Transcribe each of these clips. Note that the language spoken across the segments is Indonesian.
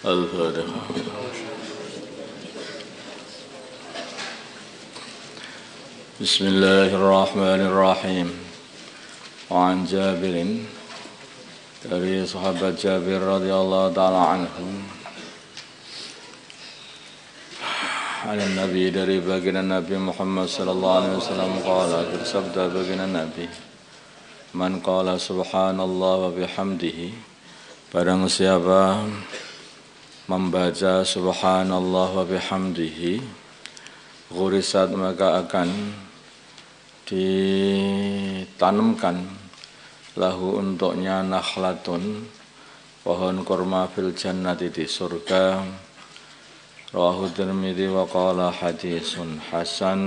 Al-Fatihah. Bismillahirrahmanirrahim. Wa an Jabirin, dari sahabat Jabir radhiyallahu ta'ala anhu, an Nabi, dari baginda Nabi Muhammad sallallahu alaihi wasallam, qala, bersabda baginda Nabi, man qala subhanallah wa bihamdihi, barang siapa membaca subhanallah wa bihamdihi, ghurisat, maka akan ditanamkan lahu untuknya nakhlatun, pohon kurma, fil jannati, di surga. Rawahu Tirmidzi wa qala hadisun hasan.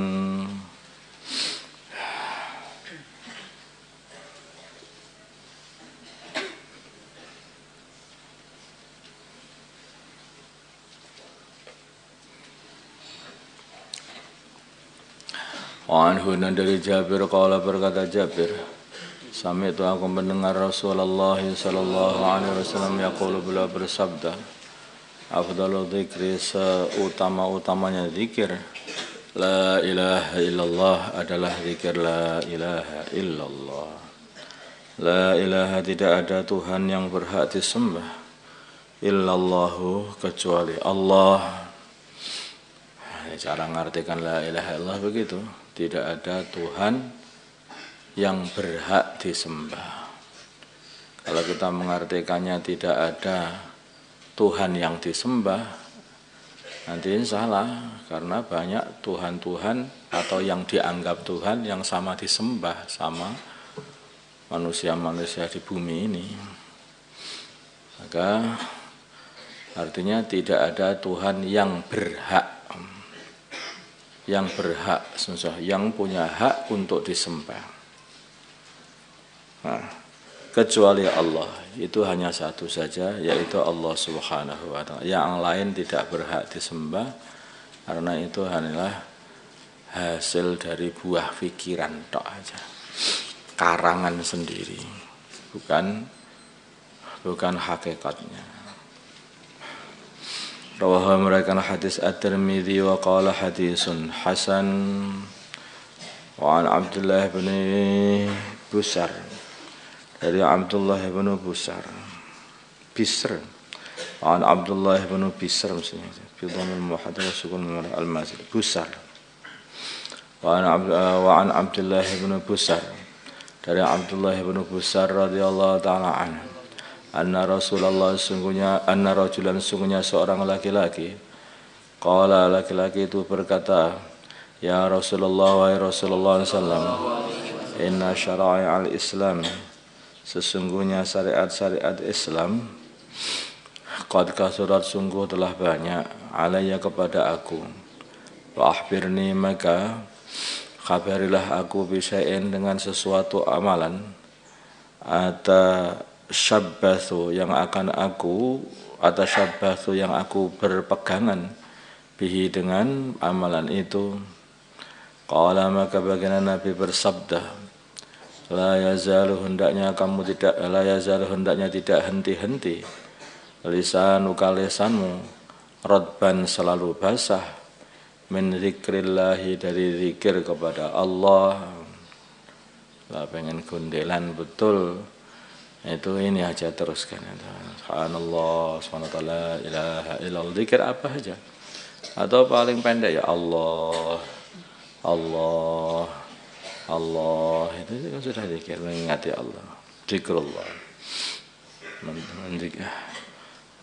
Anhu, dari Jabir, qala, berkata Jabir, sami'tu, aku mendengar Rasulullah sallallahu alaihi wasallam yaqulu, beliau bersabda, afdalu dzikri, seutama-utamanya zikir, la ilaha illallah, adalah zikir la ilaha illallah. La ilaha, tidak ada Tuhan yang berhak disembah, illallahu, kecuali Allah. Cara mengartikan la ilaha illallah begitu, tidak ada Tuhan yang berhak disembah. Kalau kita mengartikannya tidak ada Tuhan yang disembah, nanti salah, karena banyak Tuhan-Tuhan atau yang dianggap Tuhan yang sama disembah sama manusia-manusia di bumi ini. Maka artinya tidak ada Tuhan yang berhak, yang punya hak untuk disembah. Nah, kecuali Allah, itu hanya satu saja, yaitu Allah Subhanahu wa ta'ala. Yang lain tidak berhak disembah, karena itu hanyalah hasil dari buah pikiran tok aja, karangan sendiri, bukan hakikatnya. Rawahu, meriwayatkan hadis At-Tirmidzi wa qala hadisun hasan. Wa an Abdullah bin Busar, dari Abdullah bin Busar, Bisr. Wa an Abdullah bin Bisr, maksudnya bidhamil muhaddats sukun al-mazid, Busar. Wa an Abdullah bin Busar, dari Abdullah bin Busar radhiyallahu ta'ala anhu, anna Rasulullah, anna rajulan, sungguhnya seorang laki-laki, qala, laki-laki itu berkata, ya Rasulullah, wahai Rasulullah sallam, inna syara'i al-Islam, sesungguhnya syariat-syariat Islam, qad kasurat, sungguh telah banyak, alayya, kepada aku, wa akhbirni, maka khabarilah aku, bisya'in, dengan sesuatu amalan, atashabbathu, yang aku berpegangan, bihi, dengan amalan itu. Qala, maka baginda Nabi bersabda, la yazalu, hendaknya tidak henti-henti, lisanuka, lisanmu, radban, selalu basah, min zikrillahi, dari zikir kepada Allah. Lah pengen gundelan betul, itu ini aja teruskan. Subhanallah, subhanallah, ilaha illallah, zikir apa aja, atau paling pendek ya Allah, Allah, Allah, itu kan sudah zikir, mengingati Allah, zikrullah.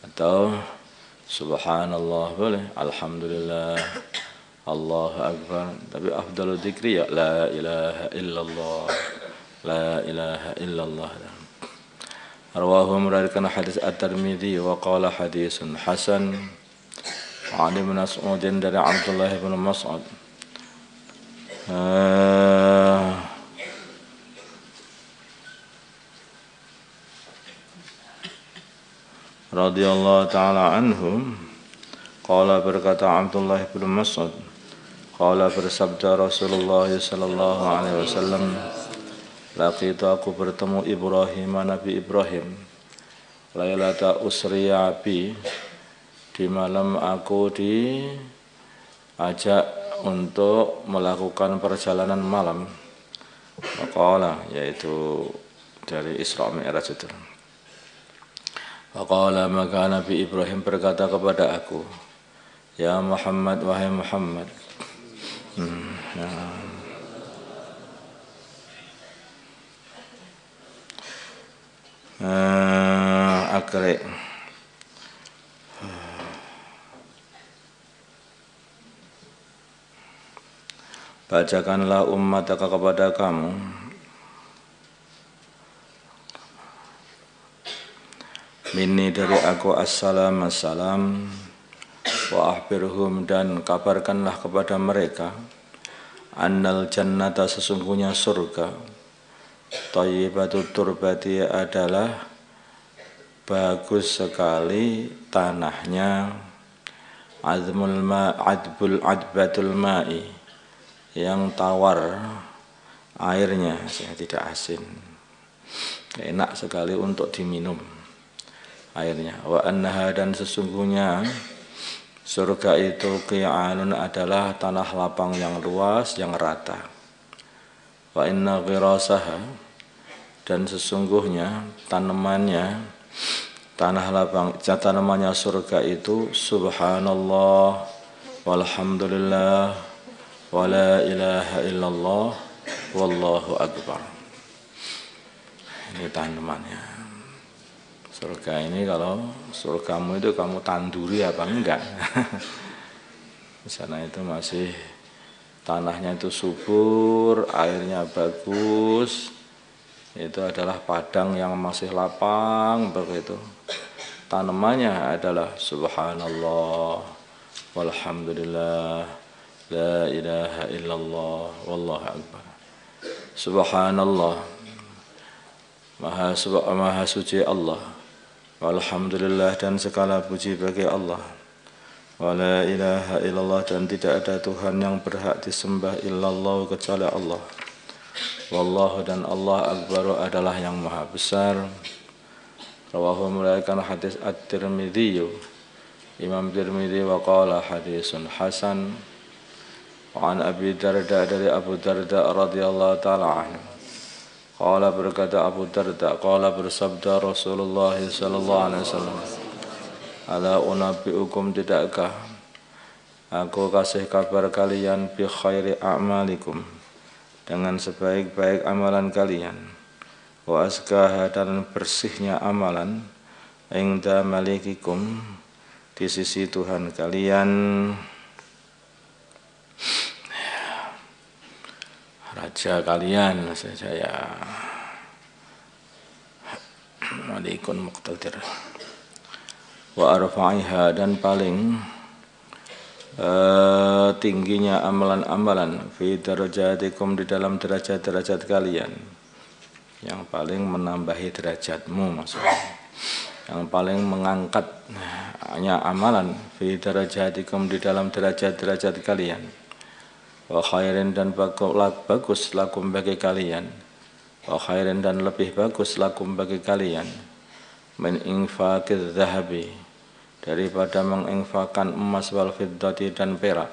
Atau subhanallah boleh, alhamdulillah, Allahu akbar, tapi afdalu dzikri ya la ilaha illallah, la ilaha illallah. Rawahu meriwayatkan hadis At-Tirmidzi wa qala hadisun hasan. An Ibnu Mas'ud dari Abdullah bin Mas'ud radhiyallahu taala anhum qala berkata Abdullah bin Mas'ud qala bersabda Rasulullah sallallahu alaihi wasallam laqitu aku bertemu Ibrahim Nabi Ibrahim lailata usriya bi di malam aku diajak untuk melakukan perjalanan malam waqala yaitu dari Isra Mi'raj itu. Waqala maka Nabi Ibrahim berkata kepada aku, ya Muhammad wahai Muhammad. Akre bacakanlah umataka kepada kamu minni dari aku assalam wa akhbirhum dan kabarkanlah kepada mereka annal jannata sesungguhnya surga thayyibatut turbati adalah bagus sekali tanahnya adbatul ma'i yang tawar airnya tidak asin enak sekali untuk diminum airnya wa annaha dan sesungguhnya surga itu qi'anun adalah tanah lapang yang luas yang rata wa inna ghirasaha dan sesungguhnya tanamannya tanamannya surga itu subhanallah walhamdulillah wala ilaha illallah wallahu akbar. Ini tanamannya surga ini. Kalau surgamu itu kamu tanduri apa enggak? Di sana itu masih tanahnya itu subur, airnya bagus. Itu adalah padang yang masih lapang begitu. Tanamannya adalah subhanallah walhamdulillah la ilaha illallah wallahu akbar. Subhanallah maha suci Allah. Walhamdulillah dan segala puji bagi Allah. Wa la ilaha illallah dan tidak ada Tuhan yang berhak disembah illallah kecuali Allah. Wallahu dan Allah akbar adalah yang maha besar. Rawahu meriwayatkan hadis At-Tirmidzi Imam Tirmidzi wa qala hadisun hasan. Wa an Abi Darda dari Abu Darda radhiyallahu taala anhu. Qala berkata Abu Darda, qala bersabda Rasulullah sallallahu alaihi wasallam, ala unabbiukum tidakkah aku kasih kabar kalian bi khairi a'malikum dengan sebaik-baik amalan kalian wa azkaha dan bersihnya amalan inda malikikum di sisi Tuhan kalian raja kalian saya malikun muqtadir wa arfa'iha dan paling tingginya amalan-amalan fi darajatikum di dalam derajat-derajat kalian yang paling menambahi derajatmu maksudnya yang paling mengangkat hanya amalan fi darajatikum di dalam derajat-derajat kalian wa khairin dan bagus lakum bagi kalian wa khairin dan lebih bagus lakum bagi kalian min infaqidz zahabi daripada menginfakkan emas wal fiddati dan perak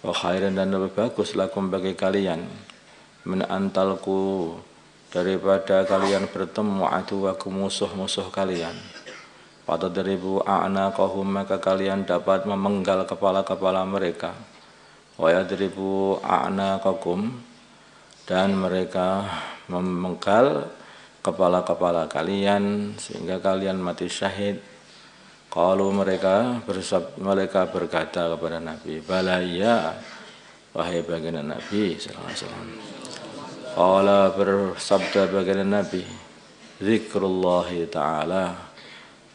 wa khairin dan lebih bagus lakum bagi kalian min antalku daripada kalian bertemu aduwakum musuh-musuh kalian fatadribu a'naqahum maka kalian dapat memenggal kepala-kepala mereka wa yadribu a'naqakum dan mereka memenggal kepala-kepala kalian sehingga kalian mati syahid. Qalu mereka berkata kepada Nabi, bala ya wahai baginda Nabi sallallahu alaihi wasallam. Qala bersabda baginda Nabi, zikrullahi ta'ala,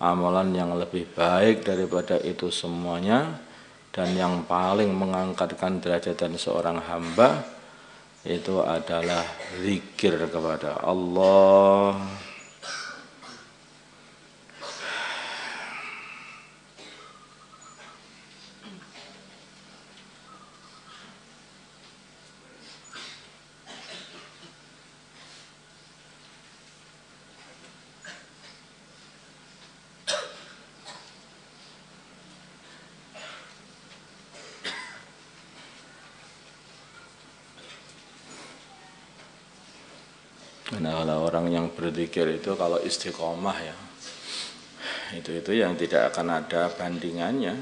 amalan yang lebih baik daripada itu semuanya dan yang paling mengangkatkan derajat seorang hamba itu adalah zikir kepada Allah. Nah, kalau orang yang berzikir itu kalau istiqomah ya, itu yang tidak akan ada bandingannya.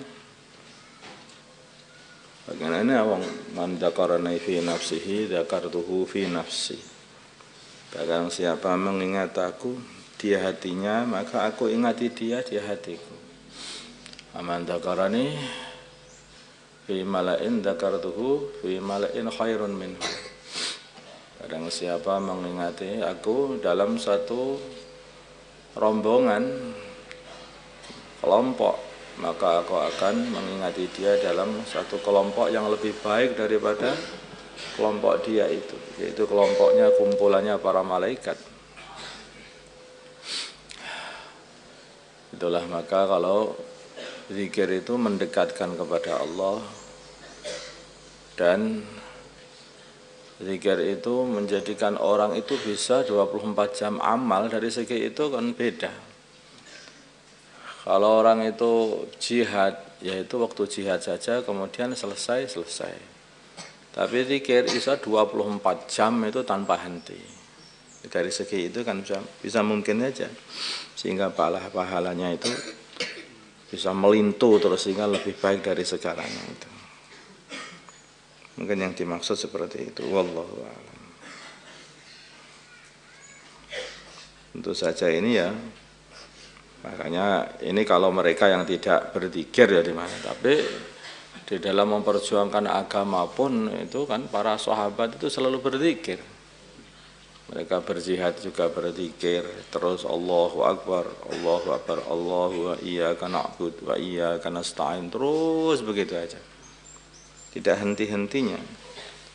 Bagaimana wong man dzakarani fi nafsihi dzakartuhu fi nafsi. Barang siapa mengingat aku di hatinya, maka aku ingati dia di hatiku. Man dzakarani fi mala'in dzakartuhu fi mala'in khairun minhu. Barang siapa mengingati aku dalam satu rombongan kelompok, maka aku akan mengingati dia dalam satu kelompok yang lebih baik daripada kelompok dia itu, yaitu kelompoknya kumpulannya para malaikat. Itulah maka kalau zikir itu mendekatkan kepada Allah, dan zikir itu menjadikan orang itu bisa 24 jam amal. Dari segi itu kan beda. Kalau orang itu jihad, yaitu waktu jihad saja kemudian selesai. Tapi zikir bisa 24 jam itu tanpa henti. Dari segi itu kan bisa mungkin saja, sehingga pahalanya itu bisa melintu terus sehingga lebih baik dari sekarang itu. Mungkin yang dimaksud seperti itu. Wallahu a'lam. Tentu saja ini ya, makanya ini kalau mereka yang tidak berzikir ya di mana. Tapi di dalam memperjuangkan agama pun itu kan para sahabat itu selalu berzikir. Mereka berjihad juga berzikir. Terus Allahu Akbar, Allahu wa iyyaka na'budu wa iyyaka nasta'in. Terus begitu aja, tidak henti-hentinya,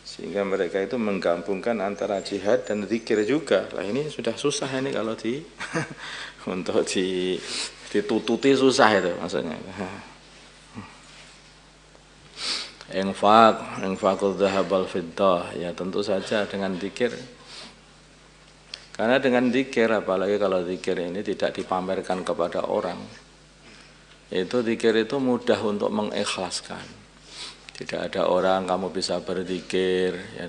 sehingga mereka itu menggabungkan antara jihad dan zikir juga. Lah ini sudah susah ini kalau untuk ditututi susah itu maksudnya. Infaqul dzahab wal fiddah, ya tentu saja dengan zikir. Karena dengan zikir, apalagi kalau zikir ini tidak dipamerkan kepada orang, itu zikir itu mudah untuk mengikhlaskan. Tidak ada orang kamu bisa berzikir, ya.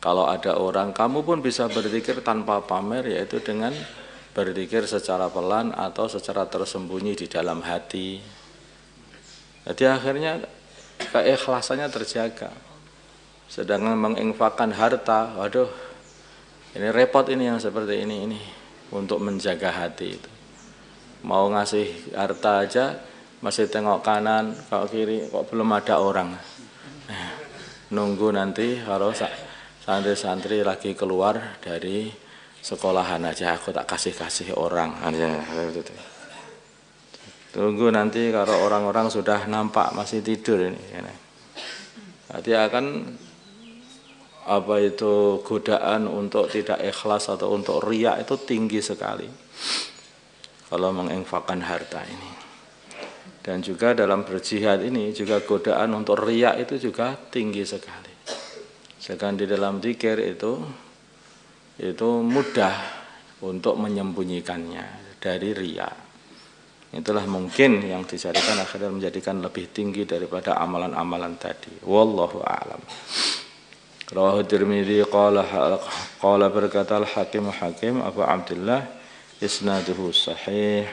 Kalau ada orang kamu pun bisa berzikir tanpa pamer, yaitu dengan berzikir secara pelan atau secara tersembunyi di dalam hati. Jadi akhirnya keikhlasannya terjaga. Sedangkan menginfakkan harta, waduh, ini repot ini yang seperti ini untuk menjaga hati itu. Mau ngasih harta aja masih tengok kanan, kok kiri, kok belum ada orang. Nunggu nanti kalau santri-santri lagi keluar dari sekolahan aja, aku tak kasih orang aja. Tunggu nanti kalau orang-orang sudah nampak masih tidur ini. Nanti akan godaan untuk tidak ikhlas atau untuk riya itu tinggi sekali kalau menginfakkan harta ini. Dan juga dalam berjihad ini juga godaan untuk riya itu juga tinggi sekali. Sedangkan di dalam zikir itu mudah untuk menyembunyikannya dari riya. Itulah mungkin yang dicarikan akhirnya menjadikan lebih tinggi daripada amalan-amalan tadi. Wallahu a'lam. Rawahu Tirmidzi qala berkata Hakim Abu Abdullah isnaduhu sahih.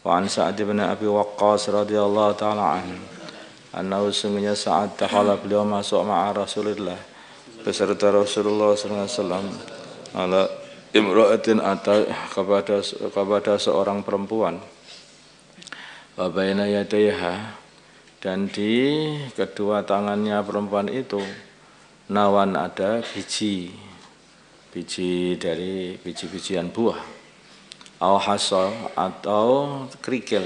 Wa an Sa'ad bin Abi Waqqas radhiyallahu ta'ala anhu annahu sungguhnya Sa'ad takhala beliau masuk ma'a Rasulillah beserta Rasulullah sallallahu alaihi wasallam ala imra'atin kepada seorang perempuan wa baina yadayha, dan di kedua tangannya perempuan itu nawan ada biji dari biji-bijian buah. au hasa atau kerikil.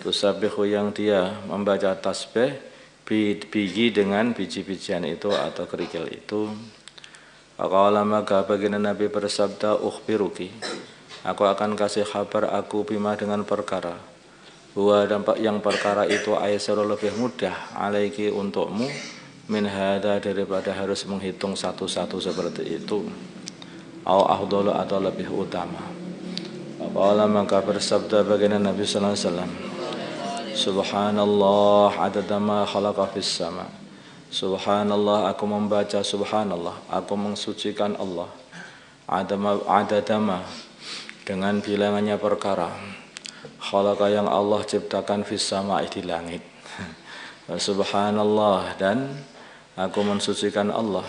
Tusabihu yang dia membaca tasbih biji dengan biji-bijian itu atau kerikil itu. Faqala maka baginda Nabi bersabda, ukhbiruki, aku akan kasih kabar aku bima dengan perkara. Huwa dampak yang perkara itu aisyur lebih mudah alaiki untukmu min hada daripada harus menghitung satu-satu seperti itu. Au afdalu atau lebih utama. Faqala maka bersabda baginda Nabi sallallahu alaihi wasallam, Subhanallah adada ma khalaqa fis sama. Subhanallah, aku membaca subhanallah, aku mensucikan Allah. Adadama dengan bilangannya perkara. Khalaqa yang Allah ciptakan fis sama di langit. Subhanallah, dan aku mensucikan Allah.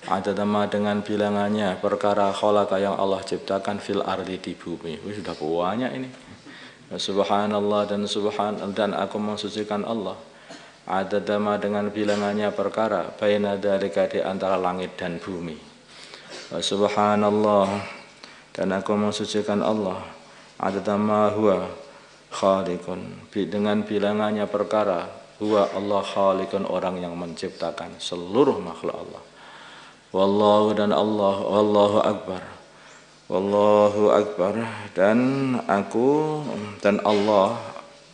Adadama dengan bilangannya perkara khalaqa yang Allah ciptakan fil ardi di bumi. Wih, sudah banyak ini. Subhanallah dan aku mensucikan Allah. Adadama dengan bilangannya perkara baina dzalika di antara langit dan bumi. Subhanallah dan aku mensucikan Allah. Adadama huwa khaliqun dengan bilangannya perkara huwa Allah khaliqun orang yang menciptakan seluruh makhluk Allah. Wallahu dan Allah, wallahu akbar. Wallahu akbar dan Allah,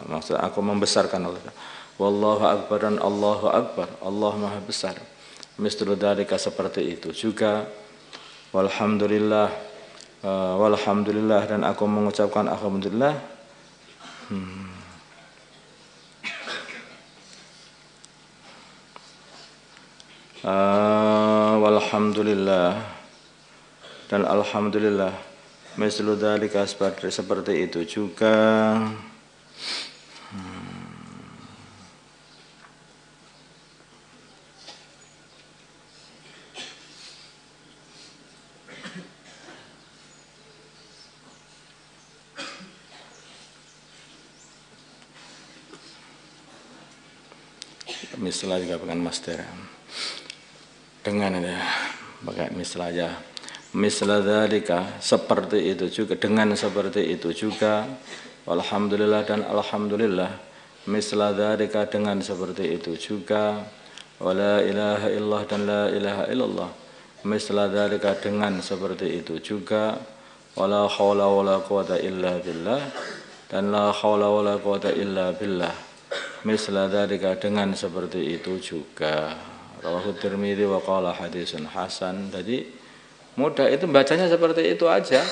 maksud aku membesarkan Allah. Wallahu akbar dan Allahu akbar, Allah maha besar. Mislu dzalika seperti itu juga. Walhamdulillah dan aku mengucapkan alhamdulillah. Walhamdulillah dan alhamdulillah. Mislu dzalika seperti itu juga. Mislah juga bukan master. Dengan ini pakai mislah aja. Mislah dzalika seperti itu juga, dengan seperti itu juga. Alhamdulillah dan alhamdulillah. Mislah dzalika dengan seperti itu juga. Wala ilaha illallah dan la ilaha illallah. Mislah dzalika dengan seperti itu juga. Wala haula wala quwata illa billah dan la haula wala quwata illa billah. Misla dzalika dengan seperti itu juga. Rawahu Tirmidzi wa qala hadisun hasan. Jadi mudah itu bacanya seperti itu aja.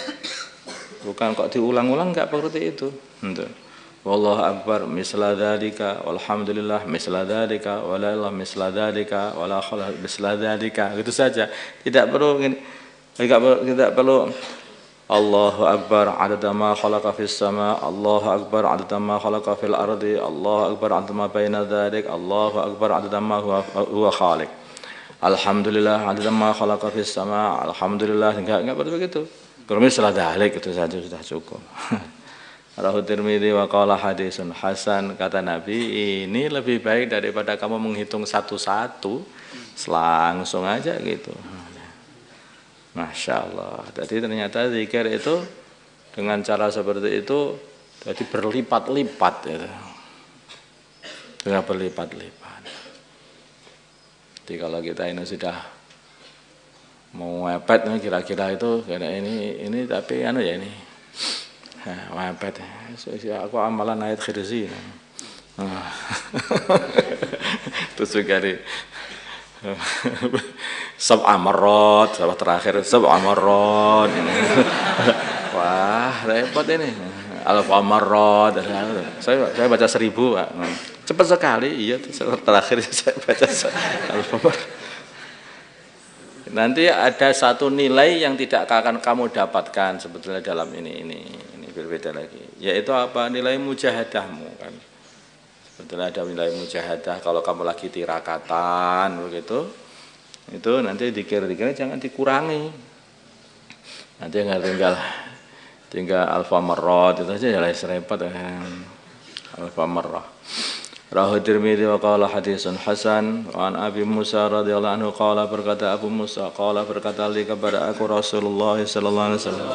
Bukan kok diulang-ulang, enggak seperti itu. Wallahu akbar misla dzalika walhamdulillah misla dzalika wala ilaha misla dzalika wala haula misla dzalika. Gitu saja. Tidak perlu Allahu akbar adada ma khalaqa fis sama, Allahu akbar adada ma khalaqa fil ardi, Allahu akbar adada ma baina dzalik, Allahu akbar adada ma huwa khaliq. Alhamdulillah adada ma khalaqa fis sama, alhamdulillah enggak perlu begitu. Kalau misalnya dzalik itu saja sudah cukup. Rawahu Tirmidzi wa qala hadisun hasan, kata Nabi, ini lebih baik daripada kamu menghitung satu-satu, langsung aja gitu. Masya Allah. Jadi ternyata zikir itu dengan cara seperti itu jadi berlipat-lipat gitu. Dengan berlipat-lipat. Jadi kalau kita ini sudah mau mepet nih kira-kira itu kayak ini tapi ya ini. Mepet. Aku amalan ayat khirzi. Terus juga sab'a marrat, sab'a terakhir sab'a marrat. Wah, repot ini. Alfa marrat. Saya baca 1000, Pak. Cepat sekali. Iya, terakhir saya baca alfa marrat. Nanti ada satu nilai yang tidak akan kamu dapatkan sebetulnya dalam ini berbeda lagi. Yaitu apa? Nilai mujahadahmu kan. Sebetulnya ada nilai mujahadah kalau kamu lagi tirakatan begitu. Itu nanti dikir-dikirnya jangan dikurangi. Nanti tinggal alfa marrat itu aja ya repot alfa marrah. Rawahu Tirmidzi wa qala hadisun hasan. Wa an Abi Musa radhiyallahu anhu qala, berkata Abu Musa, qala berkata li kepada aku Rasulullah sallallahu alaihi wasallam,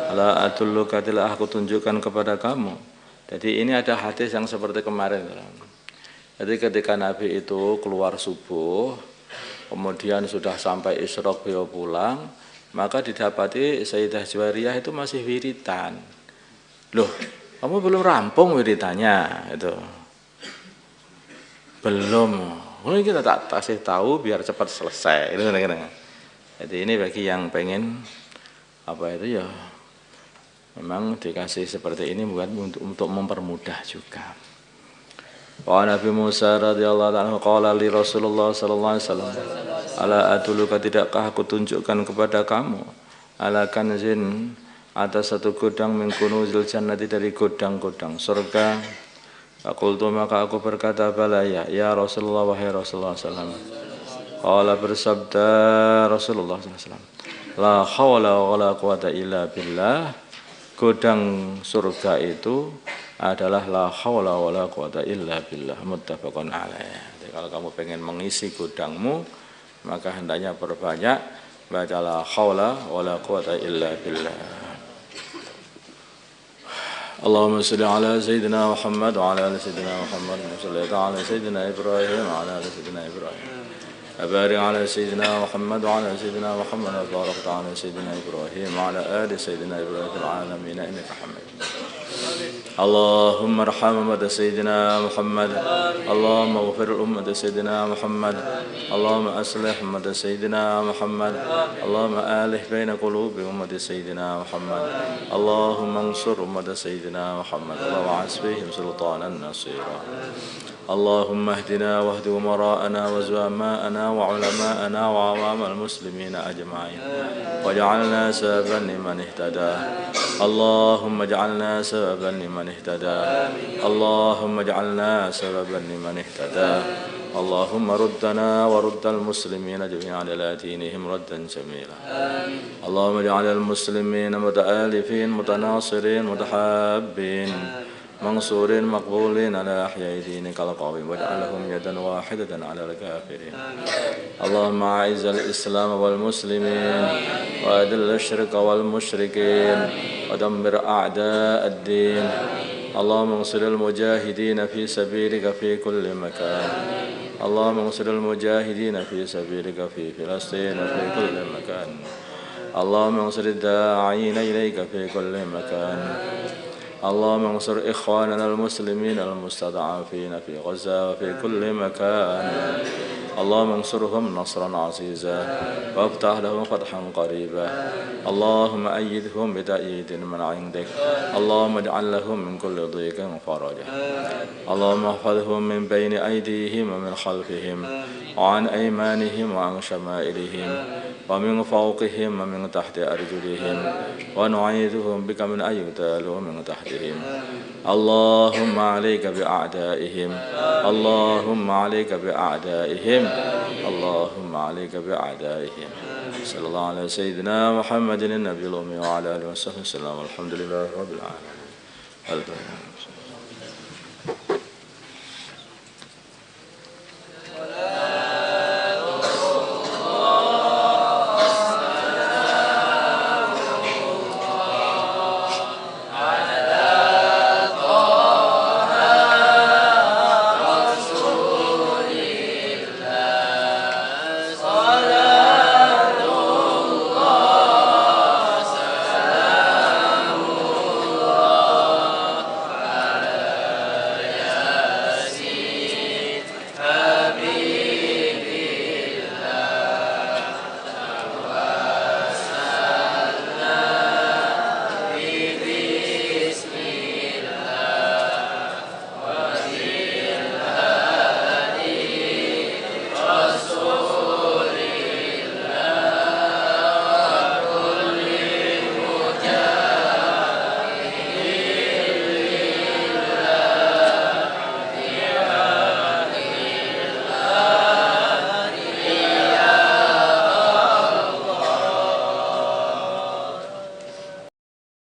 Ala adulluka, tidak aku tunjukkan kepada kamu. Jadi ini ada hadis yang seperti kemarin. Jadi ketika Nabi itu keluar subuh, kemudian sudah sampai Isyraq beliau pulang, maka didapati Sayyidah Juwairiyah itu masih wiritan. Loh, kamu belum rampung wiritannya itu. Belum. Ini kita tak kasih tahu biar cepat selesai. Jadi ini bagi yang pengen apa itu ya, memang dikasih seperti ini bukan untuk mempermudah juga. Wa Nabi Musa radhiyallahu anhu qala li Rasulullah sallallahu alaihi wasallam, ala adulluka, tidakkah aku tunjukkan kepada kamu ala kanzin, atas satu gudang min kunuzil jannati, dari gudang-gudang surga. Faqultu, maka aku berkata, bala ya Rasulullah, wahai Rasulullah sallallahu alaihi wasallam. Qala, bersabda Rasulullah sallallahu alaihi wasallam, la haula wala quwata illa billah, gudang surga itu adalah la haula wala quwata illa billah, muttafaqun alaih. Jadi kalau kamu pengen mengisi gudangmu, maka hendaknya perbanyak baca la haula wala quwata illa billah. Allahumma shalli ala sayyidina Muhammad wa ala ali sayyidina Muhammad, wa salli ala sayyidina Ibrahim wa ala ali sayyidina Ibrahim. أبارك على سيدنا محمد وعلى سيدنا محمد وبارك على سيدنا إبراهيم وعلى آل سيدنا إبراهيم في العالمين إنك حميد. اللهم ارحم أمة سيدنا محمد، اللهم اغفر أمة سيدنا محمد، اللهم أصلح أمة سيدنا محمد، اللهم آلح بين قلوب أمة سيدنا محمد، اللهم انصر أمة سيدنا محمد، اللهم عز بهم سلطانا نصيرا. اللهم اهدنا واهد أمراءنا وزعماءنا وعلماءنا وعوام المسلمين أجمعين، واجعلنا سببا لمن اهتدى. اللهم اجعلنا سببا لمن اهتدى. اللهم اجعلنا سببا لمن اهتدى. اللهم ردنا ورد المسلمين جميعا إلى دينهم ردا جميلا. اللهم اجعل المسلمين متآلفين متناصرين متحابين منصورين مقبولين على أحياء دينك القويم، واجعلهم يدا واحدة على الكافرين. اللهم أعز الإسلام والمسلمين، وأذل الشرك والمشركين، ودمر أعداء الدين. اللهم انصر المجاهدين في سبيلك في كل مكان. اللهم انصر المجاهدين في سبيلك في فلسطين وفي كل مكان. اللهم انصر الداعين إليك في كل مكان. اللهم انصر إخواننا المسلمين المستضعفين في غزة وفي كل مكان. اللهم انصرهم نصرا عزيزا، وافتح لهم فتحا قريبا. اللهم أيدهم بتأييد من عندك. اللهم اجعل لهم من كل ضيق فرجا. اللهم احفظهم من بين أيديهم ومن خلفهم وعن أيمانهم وعن شمائلهم ومن فوقهم ومن تحت أرجلهم، ونعيذهم بك من أن يغتالوا من تحتهم. اللهم عليك بأعدائهم، اللهم عليك بأعدائهم، اللهم عليك بأعدائهم. صلى الله على سيدنا محمد النبي الأمي وعلى آله وصحبه وسلم. الحمد لله رب العالمين.